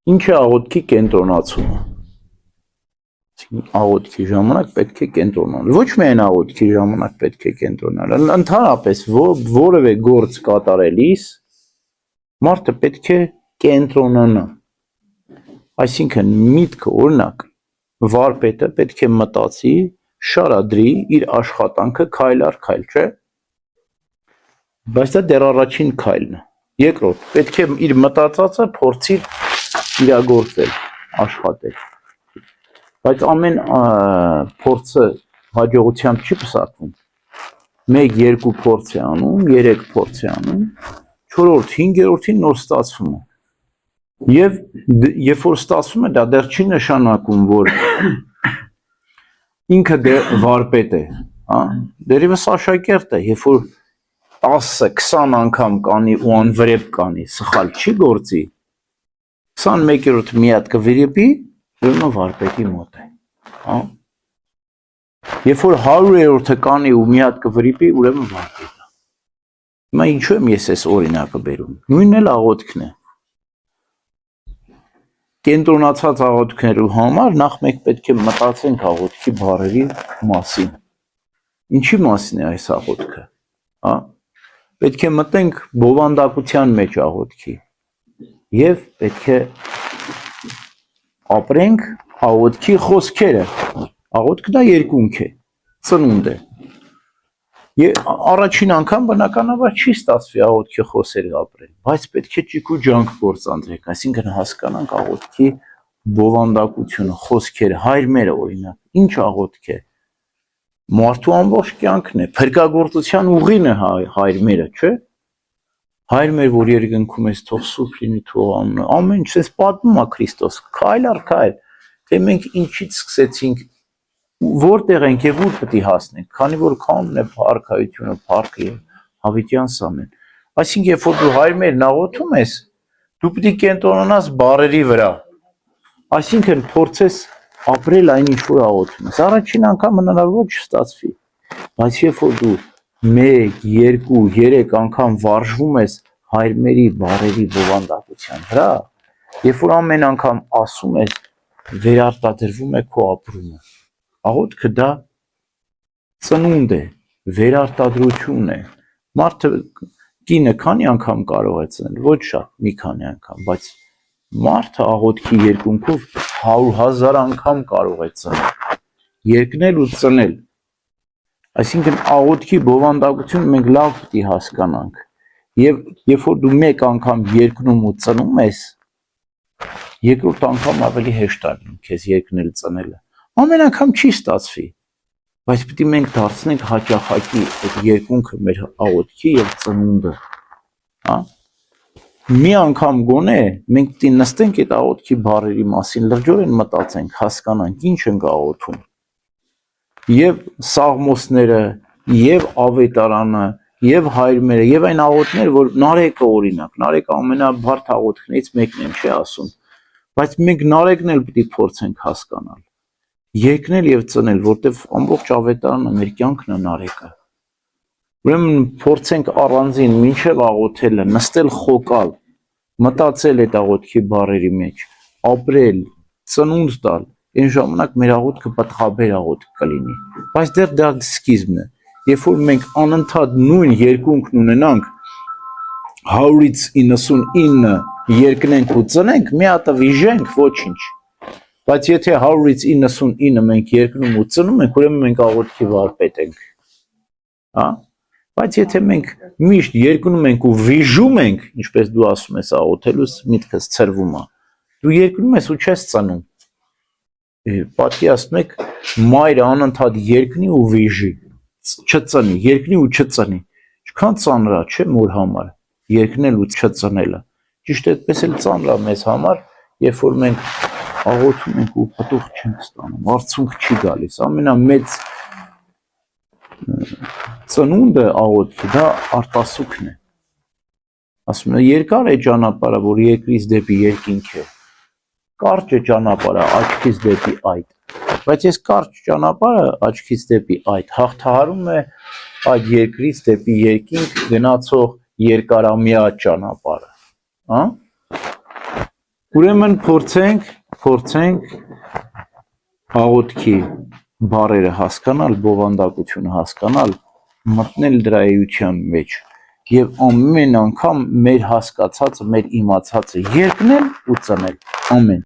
Ինչ է աղոթքի կենտրոնացումը։ Աղոթքի ժամանակ պետք է կենտրոնանալ։ Ոչ միայն աղոթքի ժամանակ պետք է կենտրոնանալ, ընդհանրապես որևէ գործ կատարելիս մարդը պետք է կենտրոնանա։ Այսինքն միտքը, օրինակ, վարպետը պետք է մտածի, շարադրի իր աշխատանքը քայլ առ քայլ, չէ՞։ Բայց դա դեռ առաջին քայլն է։ Երկրորդ, պետք է իր մտածածը փորձի իրագործել, աշխատել։ Բայց ամեն փորձը հաջողությամբ չի պսակվում։ 1-2 փորձ է անում, 3 փորձ է անում, 4-րդ, 5-րդին նոր ստացվում է։ Եվ երբ որ ստացվում է, դա դեռ չի նշանակում, որ ինքը վարպետ է, հա, դեռևս աշակերտ է, երբ որ 10-20 անգամ կանի ու անվրեպ կանի, սխալ չի գործի, 21-րդ մի հատ կվիրեպի, ուրեմն վարպետի մոտ է, հա։ Երբ որ 100-րդը կանի ու մի հատ կվրիպի, ուրեմն վարպետ է։ Հիմա ինչու եմ ես այս օրինակը բերում։ Նույնն էլ աղոթքն է։ Կենտրոնացած աղոթքներու համար նախ մենք պետք է մտածենք աղոթքի բառերի մասին։ Ինչի մասին է այս աղոթքը, հա։ Պետք է մտնենք բովանդակության մեջ աղոթքի եւ պետք է ապրենք աղոթքի խոսքերը։ Աղոթքը դա երկունք է, ծնունդ է։ Առաջին անգամ բնականաբար չի ստացվի աղոթքի խոսերը ապրել, բայց պետք է ճիք ու ջանք գործադրենք, այսինքն հասկանանք աղոթքի բովանդակությունը, խոսքերը, հայրմերը օրինակ, ինչ աղոթք է։ Մարդու ամբողջ կյանքն է, փրկagorցության ուղին է հայրմերը, չէ՞։ Հայրմեր, որ երկնքում ես, թող սուրբ լինի թող անունը, ամեն ինչ էս պատմում է Քրիստոս, քայլ առ քայլ, թե մենք ինչից սկսեցինք, որտեղ ենք եւ ուր պետք է հասնենք, քանի որ քանն է փառքայությունը, փառքը եւ հավիտյանս ամեն։ Այսինքն, երբ որ դու հայրմերն աղոթում ես, դու պետք է կենտրոնանաս բառերի վրա։ Այսինքն, փորձես ապրել այն ինչ որ աղոթում ես։ Առաջին անգամ հնարավոր չստացվի, բայց երբ որ դու 1, 2, 3 անգամ վարժվում ես հայրմերի բառերի բովանդակության վրա, երբ որ ամեն անգամ ասում ես, վերարտադրվում է քո ապրումը։ Աղոթքը դա ծնունդ է, վերարտադրություն է։ Մարդը կինը քանի անգամ կարող է ծնել, ոչ շատ, մի քանի անգամ, բայց մարդը աղոթքի երկունքով 100,000 անգամ կարող է ծնել, երկնել ու ծնել։ Այսինքն աղոթքի բովանդակությունը մենք լավ պետք է հասկանանք։ Եվ երբ որ դու մեկ անգամ երկնում ու ծնում ես, երկրորդ անգամ ավելի հեշտ է լինում քեզ երկնել ծնելը։ Ամեն անգամ չի ստացվի, բայց պետք է մենք դարձնենք հաճախակի այդ երկունքը մեր աղոթքի եւ ծնունդը, հա։ Մի անգամ գոնե մենք պետք է նստենք այդ աղոթքի բառերի մասին, լրջորեն մտածենք, հասկանանք ինչ ենք աղոթում։ Եվ սաղմոսները, եւ ավետարանը, եւ հայրմերը, եւ այն աղոթները, որ Նարեկը օրինակ, Նարեկը ամենաբարդ աղոթքներից մեկն է, չի ասում, բայց մենք Նարեկն էլ պետք է փորձենք հասկանալ, երկնել եւ ծնել, որտեվ ամբողջ ավետարանը մեր կյանքն է Նարեկը։ Ուրեմն փորձենք առանձին մինչև աղոթելը նստել խոկալ, մտածել այդ աղոթքի բառերի մեջ, ապրել, ծնունդ տալ, այն ժամանակ մեր աղոթքը պատղաբեր աղոթք կլինի։ Բայց դեռ դա սկիզբն է։ Երբ որ մենք անընդհատ նույն երկունքն ունենանք 100-ից 99 երկնենք ու ծնենք, մի հատ վիժենք, ոչինչ։ Բայց եթե 100-ից 99 մենք երկնում ու ծնում ենք, ուրեմն մենք աղոթքի վարպետ ենք, հա։ Բայց եթե մենք միշտ երկնում ենք ու վիժում ենք, ինչպես դու ասում ես աղոթելուց միտքս ցրվում է, դու երկնում ես ու չես ծնում։ Պատկերացնեք, մայրը անընդհատ երկնի ու վիժի, չծնի, երկնի ու չծնի։ Ինչքան ծանր է, չէ՞ մոր համար, երկնել ու չծնելը։ Ճիշտ այդպես էլ ծանր է մեզ համար, երբ որ մենք աղոթում ենք ու պտուղ չենք ստանում, արդյունք չի գալիս։ Ամենամեծ ծնունդը աղոթքի դա արտասուքն է։ Ասում են, երկար է ճանապարհը, որ երկրից դեպի երկինք է։ Կարճ է ճանապարհը աչքից դեպի այդ, բայց այս կարճ ճանապարհը աչքից դեպի այդ հաղթահարում է այդ երկրից դեպի երկինք գնացող երկարամյա ճանապարհը, հա։ Ուրեմն փորձենք աղոթքի բառերը հասկանալ, բովանդակությունը հասկանալ, մտնել դրա էության մեջ եւ ամեն անգամ մեր հասկացածը, մեր իմացածը երկնել ու ծնել ամեն